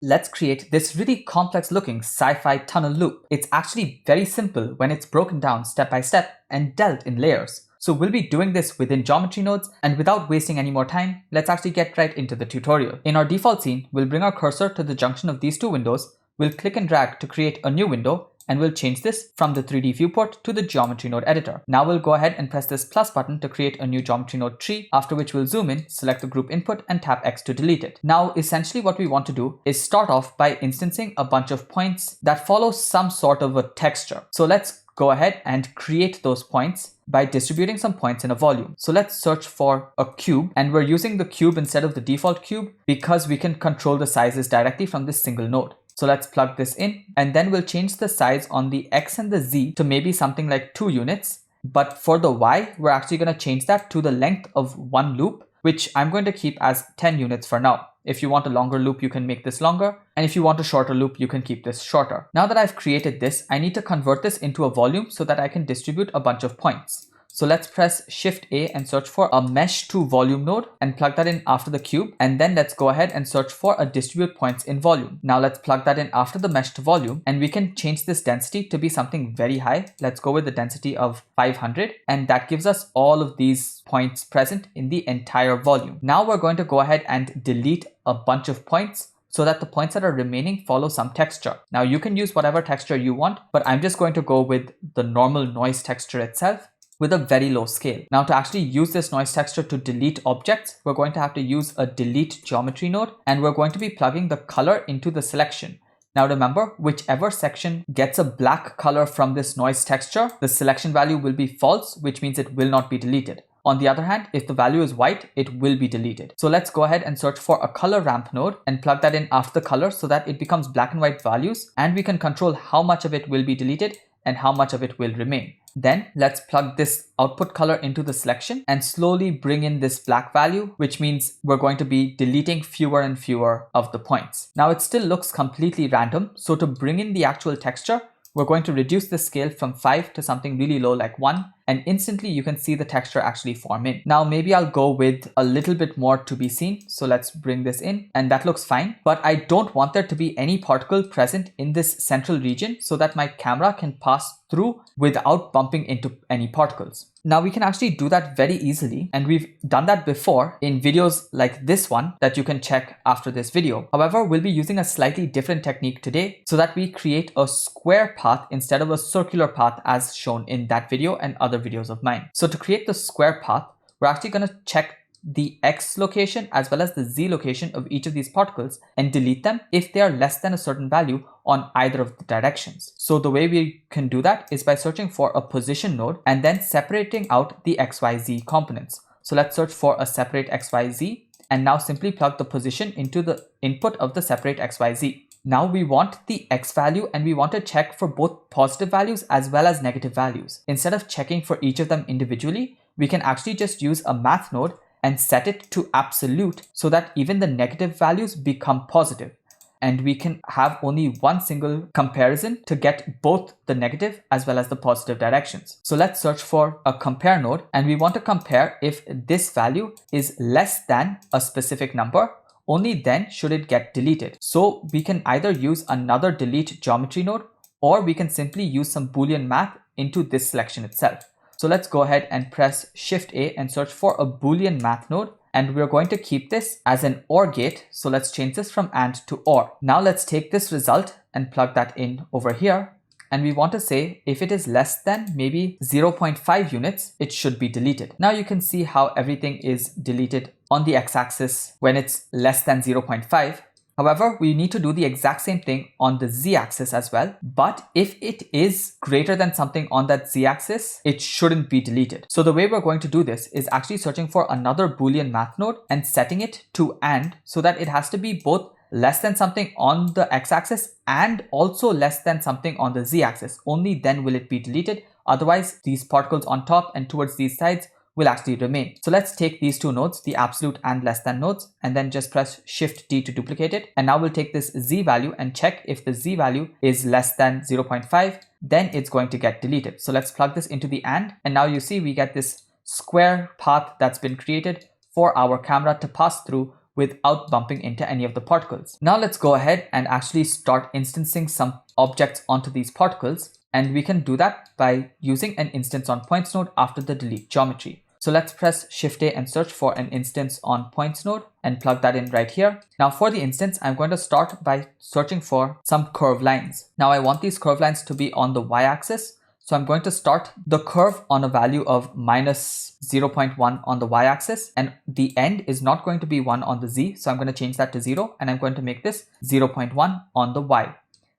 let's create this really complex looking sci-fi tunnel loop. It's actually very simple when it's broken down step by step and dealt in layers. So we'll be doing this within geometry nodes, and without wasting any more time, let's actually get right into the tutorial. In our default scene, we'll bring our cursor to the junction of these two windows, we'll click and drag to create a new window, and we'll change this from the 3D viewport to the geometry node editor. Now we'll go ahead and press this plus button to create a new geometry node tree, after which we'll zoom in, select the group input and tap X to delete it. Now essentially what we want to do is start off by instancing a bunch of points that follow some sort of a texture. So let's go ahead and create those points by distributing some points in a volume. So let's search for a cube, and we're using the cube instead of the default cube because we can control the sizes directly from this single node. So let's plug this in, and then we'll change the size on the X and the Z to maybe something like 2 units. But for the Y, we're actually going to change that to the length of one loop, which I'm going to keep as 10 units for now. If you want a longer loop, you can make this longer. And if you want a shorter loop, you can keep this shorter. Now that I've created this, I need to convert this into a volume so that I can distribute a bunch of points. So let's press Shift A and search for a mesh to volume node and plug that in after the cube. And then let's go ahead and search for a distribute points in volume. Now let's plug that in after the mesh to volume, and we can change this density to be something very high. Let's go with the density of 500, and that gives us all of these points present in the entire volume. Now we're going to go ahead and delete a bunch of points so that the points that are remaining follow some texture. Now you can use whatever texture you want, but I'm just going to go with the normal noise texture itself, with a very low scale. Now to actually use this noise texture to delete objects, we're going to have to use a delete geometry node, and we're going to be plugging the color into the selection. Now remember, whichever section gets a black color from this noise texture, the selection value will be false, which means it will not be deleted. On the other hand, if the value is white, it will be deleted. So let's go ahead and search for a color ramp node and plug that in after the color so that it becomes black and white values, and we can control how much of it will be deleted and how much of it will remain. Then let's plug this output color into the selection and slowly bring in this black value, which means we're going to be deleting fewer and fewer of the points. Now it still looks completely random, so to bring in the actual texture, we're going to reduce the scale from 5 to something really low like 1, and instantly you can see the texture actually form in. Now maybe I'll go with a little bit more to be seen, so let's bring this in, and that looks fine. But I don't want there to be any particle present in this central region so that my camera can pass through without bumping into any particles. Now we can actually do that very easily, and we've done that before in videos like this one that you can check after this video. However, we'll be using a slightly different technique today so that we create a square path instead of a circular path as shown in that video and other videos of mine. So to create the square path, we're actually going to check the X location as well as the Z location of each of these particles and delete them if they are less than a certain value on either of the directions. So the way we can do that is by searching for a position node and then separating out the XYZ components. So let's search for a separate XYZ and now simply plug the position into the input of the separate XYZ. Now we want the X value and we want to check for both positive values as well as negative values. Instead of checking for each of them individually, we can actually just use a math node and set it to absolute so that even the negative values become positive. And we can have only one single comparison to get both the negative as well as the positive directions. So let's search for a compare node, and we want to compare if this value is less than a specific number. Only then should it get deleted. So we can either use another delete geometry node, or we can simply use some Boolean math into this selection itself. So let's go ahead and press Shift A and search for a Boolean math node. And we're going to keep this as an OR gate. So let's change this from AND to OR. Now let's take this result and plug that in over here. And we want to say if it is less than maybe 0.5 units, it should be deleted. Now you can see how everything is deleted on the x-axis when it's less than 0.5. However, we need to do the exact same thing on the z-axis as well. But if it is greater than something on that z-axis, it shouldn't be deleted. So the way we're going to do this is actually searching for another Boolean math node and setting it to AND so that it has to be both less than something on the x-axis and also less than something on the z-axis. Only then will it be deleted. Otherwise, these particles on top and towards these sides will actually remain. So let's take these two nodes, the absolute and less than nodes, and then just press Shift D to duplicate it. And now we'll take this Z value and check if the Z value is less than 0.5, then it's going to get deleted. So let's plug this into the AND. And now you see we get this square path that's been created for our camera to pass through without bumping into any of the particles. Now let's go ahead and actually start instancing some objects onto these particles. And we can do that by using an instance on points node after the delete geometry. So let's press Shift A and search for an instance on points node and plug that in right here. Now for the instance, I'm going to start by searching for some curved lines. Now I want these curved lines to be on the y-axis. So I'm going to start the curve on a value of minus 0.1 on the y-axis, and the end is not going to be 1 on the z. So I'm going to change that to 0, and I'm going to make this 0.1 on the y.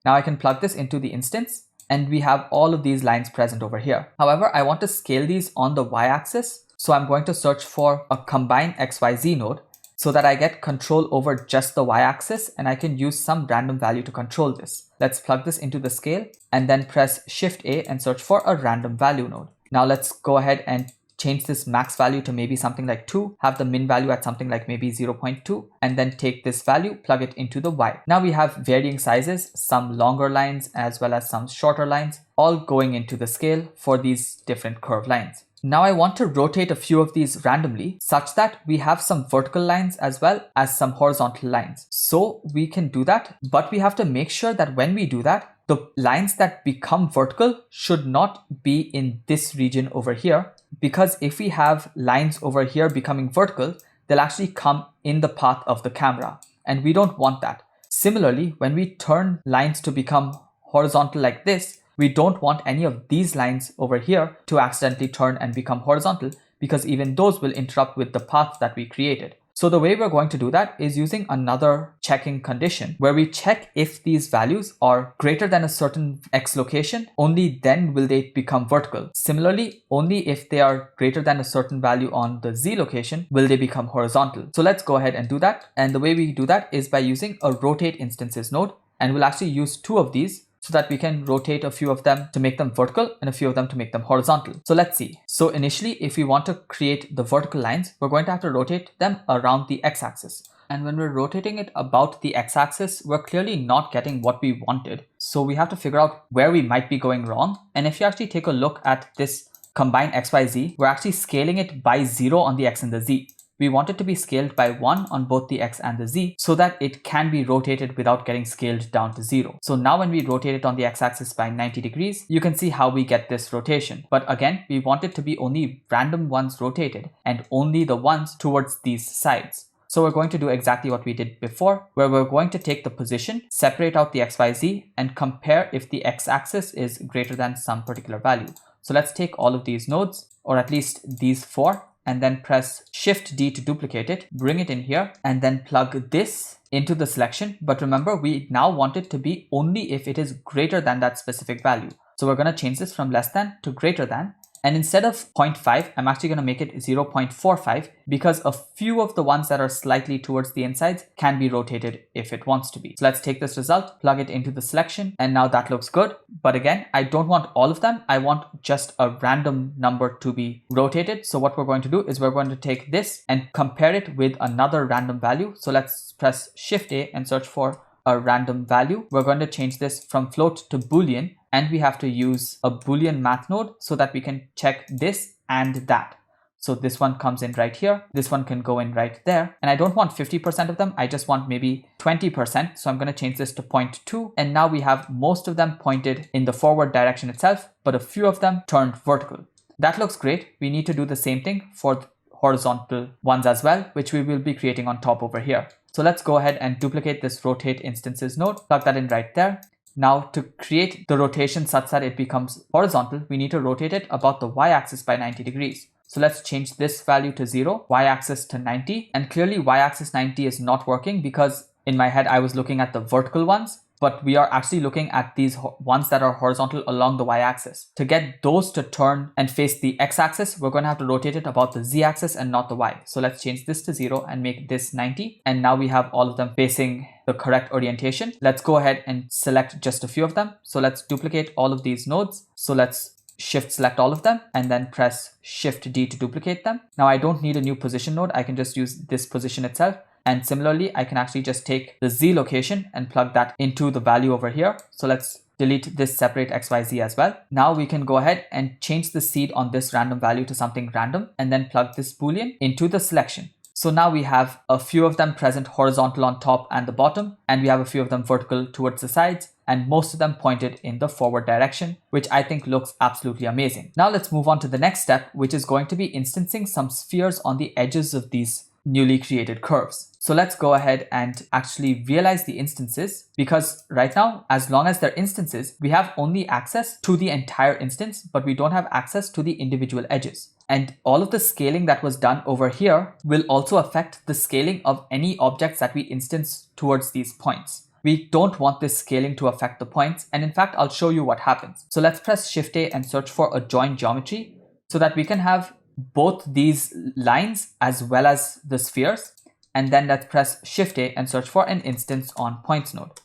Now I can plug this into the instance, and we have all of these lines present over here. However, I want to scale these on the y-axis. So I'm going to search for a combine XYZ node so that I get control over just the y-axis, and I can use some random value to control this. Let's plug this into the scale and then press Shift A and search for a random value node. Now let's go ahead and change this max value to maybe something like 2, have the min value at something like maybe 0.2, and then take this value, plug it into the y. Now we have varying sizes, some longer lines as well as some shorter lines, all going into the scale for these different curved lines. Now I want to rotate a few of these randomly such that we have some vertical lines as well as some horizontal lines. So we can do that, but we have to make sure that when we do that, the lines that become vertical should not be in this region over here, because if we have lines over here becoming vertical, they'll actually come in the path of the camera, and we don't want that. Similarly, when we turn lines to become horizontal like this, we don't want any of these lines over here to accidentally turn and become horizontal, because even those will interrupt with the path that we created. So the way we're going to do that is using another checking condition where we check if these values are greater than a certain x location, only then will they become vertical. Similarly, only if they are greater than a certain value on the z location will they become horizontal. So let's go ahead and do that. And the way we do that is by using a rotate instances node, and we'll actually use 2 of these so that we can rotate a few of them to make them vertical and a few of them to make them horizontal. So let's see. So initially, if we want to create the vertical lines, we're going to have to rotate them around the x-axis. And when we're rotating it about the x-axis, we're clearly not getting what we wanted. So we have to figure out where we might be going wrong. And if you actually take a look at this combine XYZ, we're actually scaling it by 0 on the x and the z. We want it to be scaled by 1 on both the x and the z so that it can be rotated without getting scaled down to 0. So now when we rotate it on the x-axis by 90 degrees, you can see how we get this rotation. But again, we want it to be only random ones rotated and only the ones towards these sides. So we're going to do exactly what we did before, where we're going to take the position, separate out the XYZ, and compare if the x-axis is greater than some particular value. So let's take all of these nodes, or at least these 4, and then press Shift D to duplicate it, bring it in here, and then plug this into the selection. But remember, we now want it to be only if it is greater than that specific value. So we're going to change this from less than to greater than. And instead of 0.5, I'm actually going to make it 0.45 because a few of the ones that are slightly towards the insides can be rotated if it wants to be. So let's take this result, plug it into the selection, and now that looks good. But again, I don't want all of them. I want just a random number to be rotated. So what we're going to do is we're going to take this and compare it with another random value. So let's press Shift A and search for a random value. We're going to change this from float to Boolean, and we have to use a Boolean math node so that we can check this and that. So this one comes in right here. This one can go in right there. And I don't want 50% of them. I just want maybe 20%. So I'm going to change this to 0.2. And now we have most of them pointed in the forward direction itself, but a few of them turned vertical. That looks great. We need to do the same thing for horizontal ones as well, which we will be creating on top over here. So let's go ahead and duplicate this rotate instances node, plug that in right there. Now to create the rotation such that it becomes horizontal, we need to rotate it about the y-axis by 90 degrees. So let's change this value to 0, y-axis to 90, and clearly y-axis 90 is not working because in my head I was looking at the vertical ones, but we are actually looking at these ones that are horizontal along the y-axis. To get those to turn and face the x-axis, we're going to have to rotate it about the z-axis and not the y. So let's change this to 0 and make this 90. And now we have all of them facing the correct orientation. Let's go ahead and select just a few of them. So let's duplicate all of these nodes. So let's Shift select all of them and then press Shift D to duplicate them. Now I don't need a new position node. I can just use this position itself. And similarly, I can actually just take the Z location and plug that into the value over here. So let's delete this separate XYZ as well. Now we can go ahead and change the seed on this random value to something random and then plug this Boolean into the selection. So now we have a few of them present horizontal on top and the bottom, and we have a few of them vertical towards the sides, and most of them pointed in the forward direction, which I think looks absolutely amazing. Now let's move on to the next step, which is going to be instancing some spheres on the edges of these newly created curves. So let's go ahead and actually realize the instances, because right now, as long as they're instances, we have only access to the entire instance, but we don't have access to the individual edges. And all of the scaling that was done over here will also affect the scaling of any objects that we instance towards these points. We don't want this scaling to affect the points, and in fact, I'll show you what happens. So let's press Shift A and search for a join geometry so that we can have both these lines as well as the spheres. And then let's press Shift A and search for an instance on points node.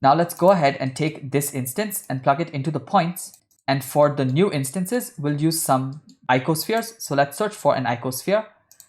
Now let's go ahead and take this instance and plug it into the points. And for the new instances, we'll use some icospheres. So let's search for an icosphere.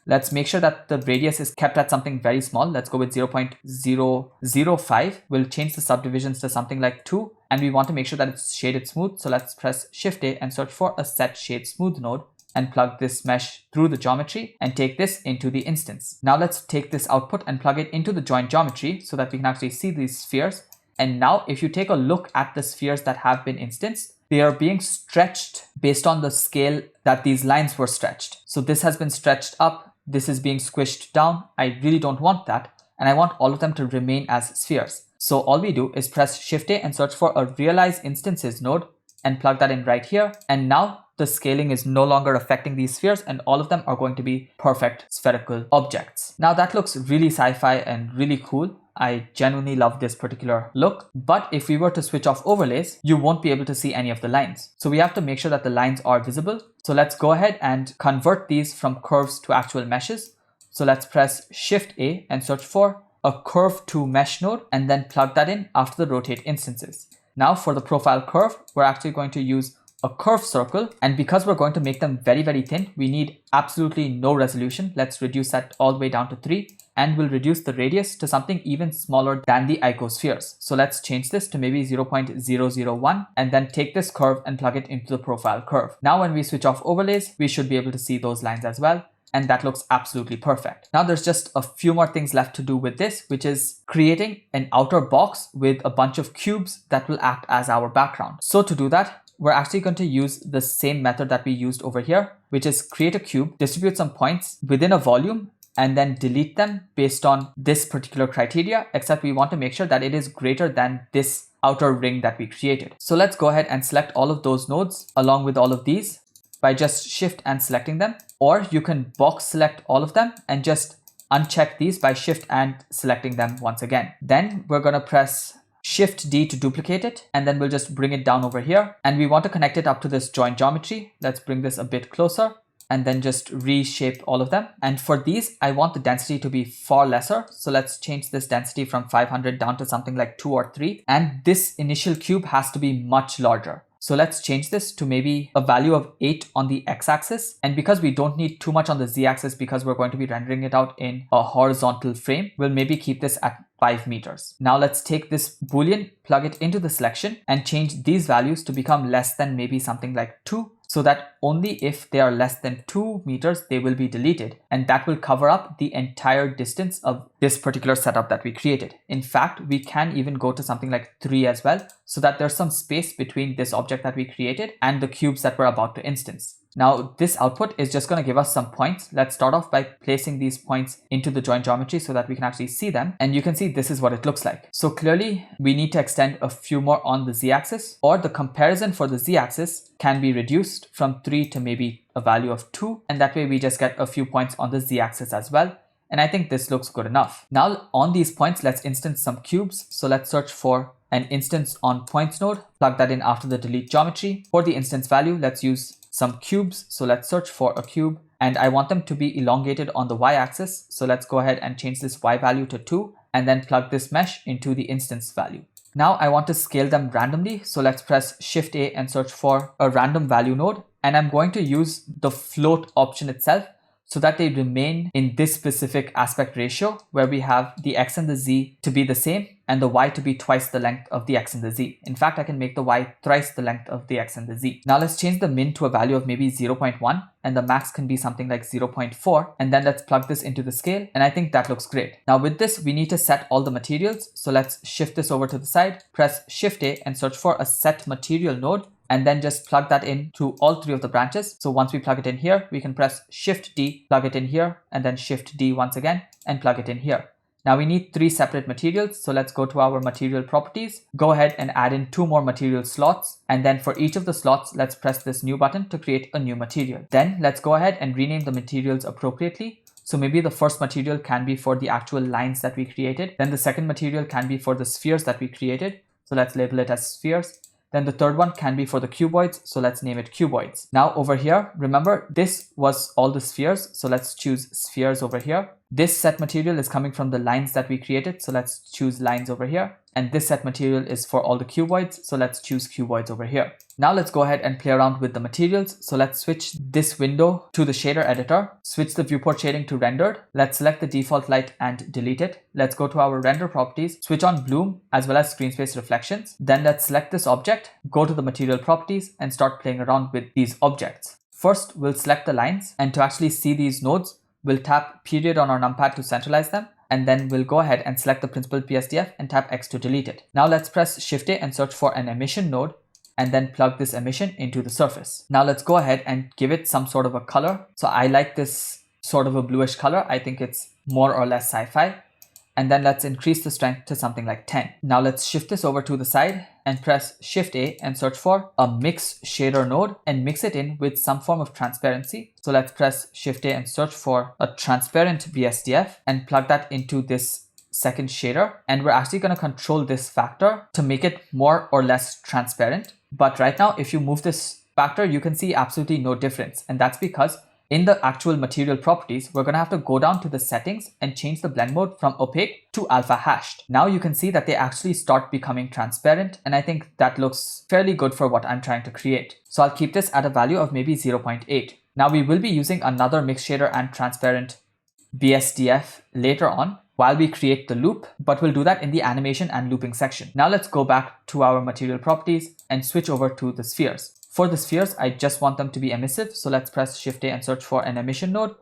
Let's make sure that the radius is kept at something very small. Let's go with 0.005. We'll change the subdivisions to something like 2. And we want to make sure that it's shaded smooth. So let's press Shift A and search for a set shade smooth node and plug this mesh through the geometry and take this into the instance. Now let's take this output and plug it into the joint geometry so that we can actually see these spheres. And now if you take a look at the spheres that have been instanced, they are being stretched based on the scale that these lines were stretched. So this has been stretched up, this is being squished down. I really don't want that, and I want all of them to remain as spheres. So all we do is press Shift A and search for a realize instances node and plug that in right here. And now the scaling is no longer affecting these spheres, and all of them are going to be perfect spherical objects. Now that looks really sci-fi and really cool. I genuinely love this particular look, but if we were to switch off overlays, you won't be able to see any of the lines. So we have to make sure that the lines are visible. So let's go ahead and convert these from curves to actual meshes. So let's press Shift A and search for a curve to mesh node and then plug that in after the rotate instances. Now for the profile curve, we're actually going to use a curve circle, and because we're going to make them very, very thin, we need absolutely no resolution. Let's reduce that all the way down to 3, and we'll reduce the radius to something even smaller than the icospheres. So let's change this to maybe 0.001 and then take this curve and plug it into the profile curve. Now when we switch off overlays, we should be able to see those lines as well. And that looks absolutely perfect. Now there's just a few more things left to do with this, which is creating an outer box with a bunch of cubes that will act as our background. So to do that, we're actually going to use the same method that we used over here, which is create a cube, distribute some points within a volume, and then delete them based on this particular criteria, except we want to make sure that it is greater than this outer ring that we created. So let's go ahead and select all of those nodes along with all of these by just shift and selecting them, or you can box select all of them and just uncheck these by shift and selecting them once again. Then we're going to press Shift D to duplicate it, and then we'll just bring it down over here, and we want to connect it up to this joint geometry. Let's bring this a bit closer and then just reshape all of them. And for these, I want the density to be far lesser. So let's change this density from 500 down to something like 2 or 3. And this initial cube has to be much larger. So let's change this to maybe a value of 8 on the x-axis. And because we don't need too much on the z-axis because we're going to be rendering it out in a horizontal frame, we'll maybe keep this at 5 meters. Now let's take this boolean, plug it into the selection and change these values to become less than maybe something like 2. So that only if they are less than 2 meters, they will be deleted. And that will cover up the entire distance of this particular setup that we created. In fact, we can even go to something like 3 as well, so that there's some space between this object that we created and the cubes that we're about to instance. Now this output is just going to give us some points. Let's start off by placing these points into the joint geometry so that we can actually see them. And you can see this is what it looks like. So clearly we need to extend a few more on the z-axis, or the comparison for the z-axis can be reduced from 3 to maybe a value of 2. And that way we just get a few points on the z-axis as well. And I think this looks good enough. Now on these points, let's instance some cubes. So let's search for an instance on points node, plug that in after the delete geometry. For the instance value, let's use some cubes. So let's search for a cube, and I want them to be elongated on the y-axis. So let's go ahead and change this y value to 2 and then plug this mesh into the instance value. Now I want to scale them randomly. So let's press Shift A and search for a random value node. And I'm going to use the float option itself so that they remain in this specific aspect ratio where we have the x and the z to be the same, and the y to be twice the length of the x and the z. In fact, I can make the y thrice the length of the x and the z. Now let's change the min to a value of maybe 0.1 and the max can be something like 0.4, and then let's plug this into the scale, and I think that looks great. Now with this, we need to set all the materials, so let's shift this over to the side, press Shift A and search for a set material node, and then just plug that in to all three of the branches. So once we plug it in here, we can press Shift D, plug it in here, and then Shift D once again, and plug it in here. Now we need 3 separate materials, so let's go to our material properties, go ahead and add in 2 more material slots, and then for each of the slots, let's press this new button to create a new material. Then let's go ahead and rename the materials appropriately. So maybe the first material can be for the actual lines that we created, then the second material can be for the spheres that we created, so let's label it as spheres. Then the third one can be for the cuboids, so let's name it cuboids. Now over here, remember this was all the spheres, so let's choose spheres over here. This set material is coming from the lines that we created, so let's choose lines over here. And this set material is for all the cuboids, so let's choose cuboids over here. Now let's go ahead and play around with the materials. So let's switch this window to the shader editor, switch the viewport shading to rendered. Let's select the default light and delete it. Let's go to our render properties, switch on bloom as well as screen space reflections. Then let's select this object, go to the material properties and start playing around with these objects. First, we'll select the lines, and to actually see these nodes, we'll tap period on our numpad to centralize them. And then we'll go ahead and select the principal PSDF and tap X to delete it. Now let's press Shift A and search for an emission node, and then plug this emission into the surface. Now let's go ahead and give it some sort of a color. So I like this sort of a bluish color. I think it's more or less sci-fi. And then let's increase the strength to something like 10. Now let's shift this over to the side and press Shift A and search for a mix shader node and mix it in with some form of transparency. So let's press Shift A and search for a transparent BSDF and plug that into this second shader. And we're actually going to control this factor to make it more or less transparent. But right now, if you move this factor, you can see absolutely no difference. And that's because in the actual material properties, we're going to have to go down to the settings and change the blend mode from opaque to alpha hashed. Now you can see that they actually start becoming transparent, and I think that looks fairly good for what I'm trying to create. So I'll keep this at a value of maybe 0.8. Now we will be using another mix shader and transparent BSDF later on while we create the loop, but we'll do that in the animation and looping section. Now let's go back to our material properties and switch over to the spheres. For the spheres, I just want them to be emissive, so let's press Shift A and search for an emission node,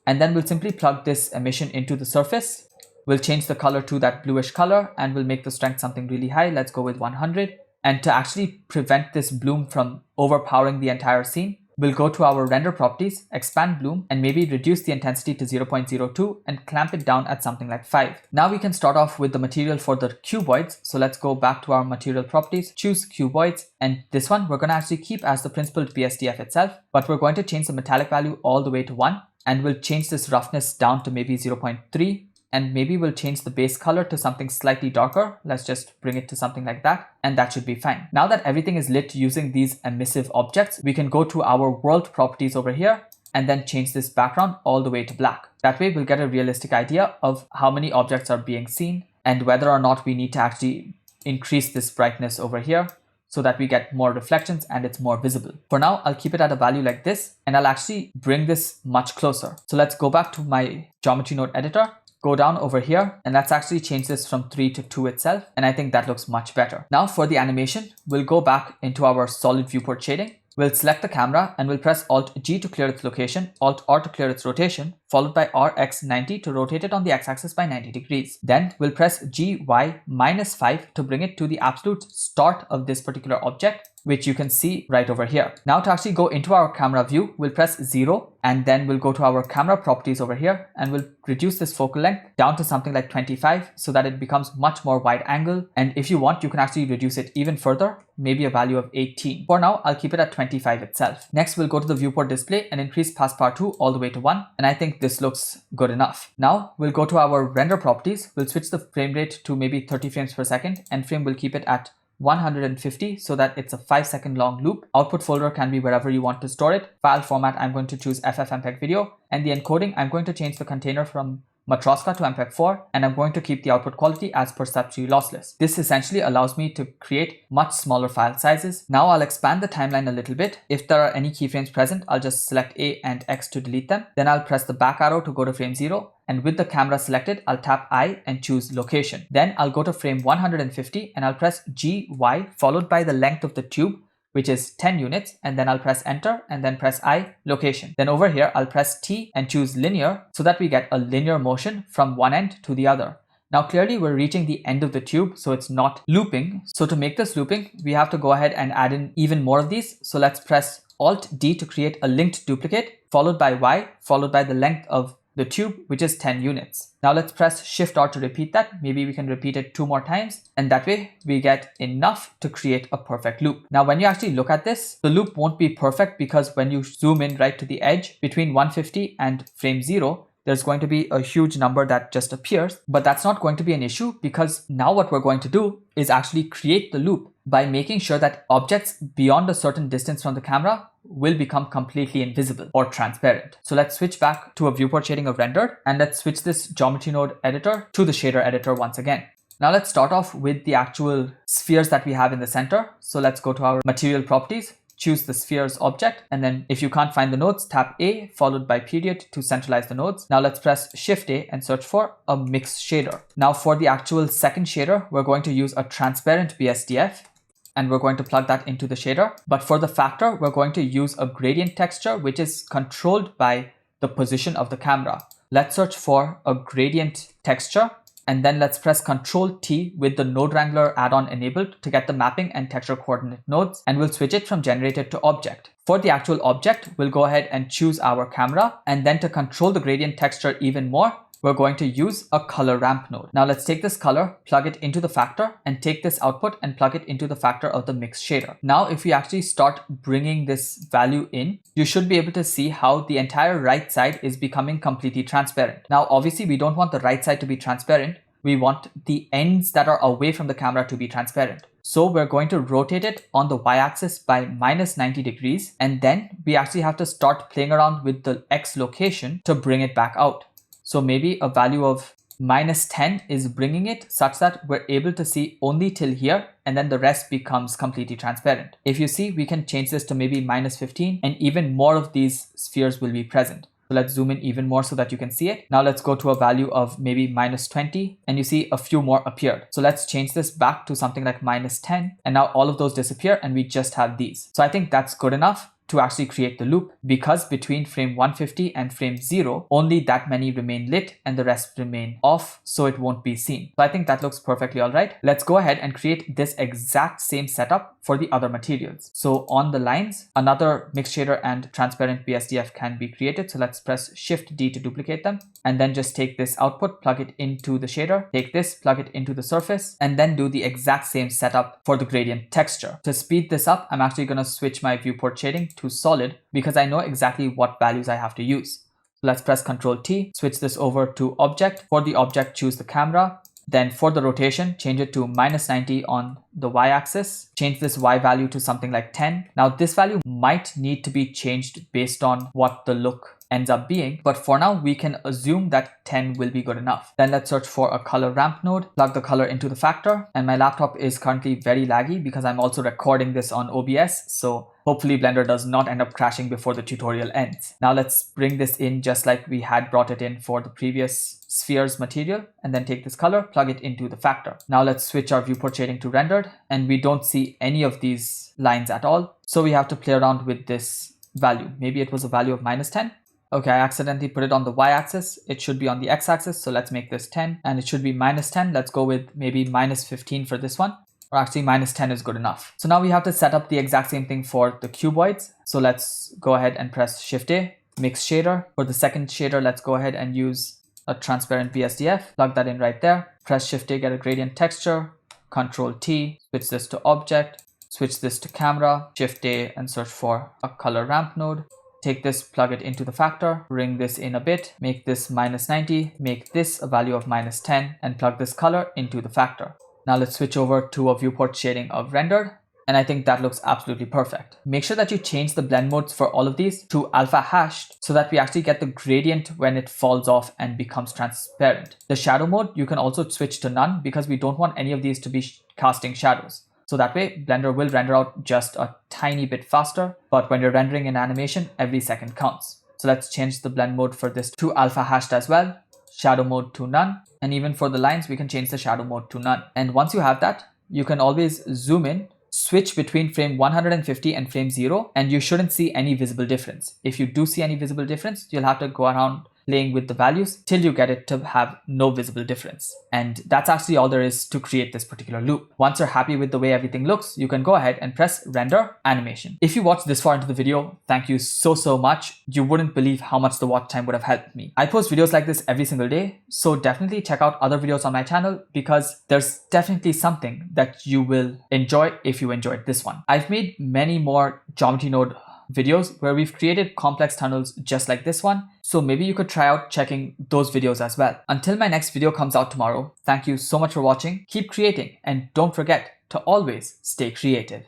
and then we'll simply plug this emission into the surface. We'll change the color to that bluish color, and we'll make the strength something really high. Let's go with 100. And to actually prevent this bloom from overpowering the entire scene, we'll go to our render properties, expand bloom, and maybe reduce the intensity to 0.02 and clamp it down at something like 5. Now we can start off with the material for the cuboids. So let's go back to our material properties, choose cuboids, and this one we're going to actually keep as the principled BSDF itself, but we're going to change the metallic value all the way to 1, and we'll change this roughness down to maybe 0.3. And maybe we'll change the base color to something slightly darker. Let's just bring it to something like that, and that should be fine. Now that everything is lit using these emissive objects, we can go to our world properties over here and then change this background all the way to black. That way we'll get a realistic idea of how many objects are being seen and whether or not we need to actually increase this brightness over here so that we get more reflections and it's more visible. For now, I'll keep it at a value like this, and I'll actually bring this much closer. So let's go back to my geometry node editor, go down over here, and let's actually change this from 3 to 2 itself, and I think that looks much better. Now for the animation, we'll go back into our solid viewport shading. We'll select the camera and we'll press Alt G to clear its location, Alt R to clear its rotation, followed by RX90 to rotate it on the x-axis by 90 degrees. Then we'll press GY -5 to bring it to the absolute start of this particular object, which you can see right over here. Now to actually go into our camera view, we'll press 0, and then we'll go to our camera properties over here, and we'll reduce this focal length down to something like 25 so that it becomes much more wide angle. And if you want, you can actually reduce it even further, maybe a value of 18. For now, I'll keep it at 25 itself. Next, we'll go to the viewport display and increase passbar 2 all the way to 1, and I think this looks good enough. Now we'll go to our render properties. We'll switch the frame rate to maybe 30 frames per second, and frame will keep it at 150 so that it's a 5-second long loop. Output folder can be wherever you want to store it. File format, I'm going to choose FFmpeg video, and the encoding, I'm going to change the container from Matroska to MPEG-4, and I'm going to keep the output quality as perceptually lossless. This essentially allows me to create much smaller file sizes. Now I'll expand the timeline a little bit. If there are any keyframes present, I'll just select A and X to delete them. Then I'll press the back arrow to go to frame 0. And with the camera selected, I'll tap I and choose location. Then I'll go to frame 150 and I'll press GY followed by the length of the tube, which is 10 units, and then I'll press enter and then press I, location. Then over here, I'll press T and choose linear so that we get a linear motion from one end to the other. Now clearly we're reaching the end of the tube, so it's not looping. So to make this looping, we have to go ahead and add in even more of these. So let's press Alt D to create a linked duplicate, followed by Y, followed by the length of the tube, which is 10 units. Now let's press Shift R to repeat that. Maybe we can repeat it 2 more times, and that way we get enough to create a perfect loop. Now when you actually look at this, the loop won't be perfect because when you zoom in right to the edge between 150 and frame 0, there's going to be a huge number that just appears, but that's not going to be an issue because now what we're going to do is actually create the loop by making sure that objects beyond a certain distance from the camera will become completely invisible or transparent. So let's switch back to a viewport shading of rendered, and let's switch this geometry node editor to the shader editor once again. Now let's start off with the actual spheres that we have in the center. So let's go to our material properties, choose the spheres object, and then if you can't find the nodes, tap A followed by period to centralize the nodes. Now let's press Shift A and search for a mix shader. Now for the actual second shader, we're going to use a transparent BSDF, and we're going to plug that into the shader. But for the factor, we're going to use a gradient texture, which is controlled by the position of the camera. Let's search for a gradient texture, and then let's press Ctrl T with the Node Wrangler add-on enabled to get the mapping and texture coordinate nodes, and we'll switch it from generated to object. For the actual object, we'll go ahead and choose our camera, and then to control the gradient texture even more, we're going to use a color ramp node. Now let's take this color, plug it into the factor, and take this output and plug it into the factor of the mix shader. Now if we actually start bringing this value in, you should be able to see how the entire right side is becoming completely transparent. Now obviously we don't want the right side to be transparent. We want the ends that are away from the camera to be transparent. So we're going to rotate it on the y-axis by -90 degrees, and then we actually have to start playing around with the X location to bring it back out. So maybe a value of -10 is bringing it such that we're able to see only till here, and then the rest becomes completely transparent. If you see, we can change this to maybe -15, and even more of these spheres will be present. So let's zoom in even more so that you can see it. Now let's go to a value of maybe -20, and you see a few more appeared. So let's change this back to something like -10, and now all of those disappear and we just have these. So I think that's good enough to actually create the loop, because between frame 150 and frame 0, only that many remain lit and the rest remain off, so it won't be seen. So I think that looks perfectly all right. Let's go ahead and create this exact same setup for the other materials. So on the lines, another mix shader and transparent BSDF can be created. So let's press Shift D to duplicate them, and then just take this output, plug it into the shader, take this, plug it into the surface, and then do the exact same setup for the gradient texture. To speed this up, I'm actually going to switch my viewport shading to solid because I know exactly what values I have to use. So let's press Ctrl T, switch this over to object. For the object, choose the camera. Then for the rotation, change it to -90 on the y-axis. Change this y value to something like 10. Now this value might need to be changed based on what the look ends up being, but for now we can assume that 10 will be good enough. Then let's search for a color ramp node, plug the color into the factor, and my laptop is currently very laggy because I'm also recording this on OBS, so hopefully Blender does not end up crashing before the tutorial ends. Now let's bring this in just like we had brought it in for the previous spheres material, and then take this color, plug it into the factor. Now let's switch our viewport shading to rendered, and we don't see any of these lines at all, so we have to play around with this value. Maybe it was a value of -10. Okay, I accidentally put it on the y-axis. It should be on the x-axis, so let's make this 10, and it should be -10. Let's go with maybe -15 for this one, or actually -10 is good enough. So now we have to set up the exact same thing for the cuboids. So let's go ahead and press Shift A, mix shader. For the second shader, let's go ahead and use a transparent BSDF, plug that in right there, press Shift A, get a gradient texture, Ctrl T, switch this to object, switch this to camera, Shift A, and search for a color ramp node. Take this, plug it into the factor, bring this in a bit, make this -90, make this a value of -10, and plug this color into the factor. Now let's switch over to a viewport shading of rendered. and I think that looks absolutely perfect. Make sure that you change the blend modes for all of these to alpha hashed so that we actually get the gradient when it falls off and becomes transparent. The shadow mode, you can also switch to none because we don't want any of these to be casting shadows. So that way, Blender will render out just a tiny bit faster, but when you're rendering an animation, every second counts. So let's change the blend mode for this to alpha hashed as well, shadow mode to none, and even for the lines, we can change the shadow mode to none. And once you have that, you can always zoom in, switch between frame 150 and frame 0, and you shouldn't see any visible difference. If you do see any visible difference, you'll have to go around playing with the values till you get it to have no visible difference. And that's actually all there is to create this particular loop. Once you're happy with the way everything looks, you can go ahead and press render animation. If you watched this far into the video, thank you so much. You wouldn't believe how much the watch time would have helped me. I post videos like this every single day, so definitely check out other videos on my channel because there's definitely something that you will enjoy if you enjoyed this one. I've made many more geometry node videos where we've created complex tunnels just like this one, so maybe you could try out checking those videos as well. Until my next video comes out tomorrow, thank you so much for watching, keep creating, and don't forget to always stay creative.